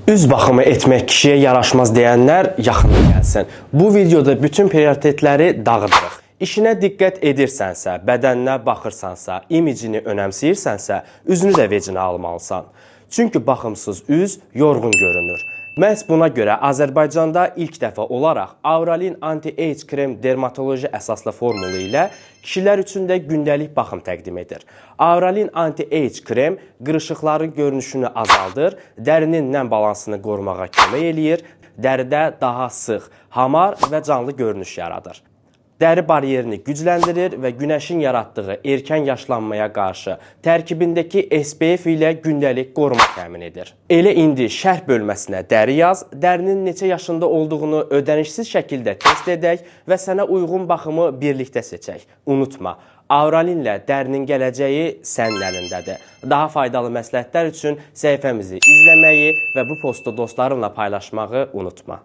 Üz baxımı etmək kişiyə yaraşmaz deyənlər yaxına gəlsin. Bu videoda bütün prioritetləri dağıdırıq. İşinə diqqət edirsənsə, bədəninə baxırsansa, imicini önəmsəyirsənsə, üzünü də vecinə almalısan. Çünki baxımsız üz yorğun görünür. Məhz buna görə Azərbaycanda ilk dəfə olaraq Auralin Anti-Age Krem dermatoloji əsaslı formulu ilə kişilər üçün də gündəlik baxım təqdim edir. Auralin Anti-Age Krem qırışıqların görünüşünü azaldır, dərinin nəm balansını qorumağa kömək eləyir, dəridə daha sıx, hamar və canlı görünüş yaradır. Dəri baryerini gücləndirir və günəşin yaratdığı erkən yaşlanmaya qarşı tərkibindəki SPF ilə gündəlik qoruma təmin edir. Elə indi şərh bölməsinə dəri yaz, dərinin neçə yaşında olduğunu ödənişsiz şəkildə test edək və sənə uyğun baxımı birlikdə seçək. Unutma, Auralinlə dərinin gələcəyi sənin əlindədir. Daha faydalı məsləhətlər üçün səhifəmizi izləməyi və bu postu dostlarınla paylaşmağı unutma.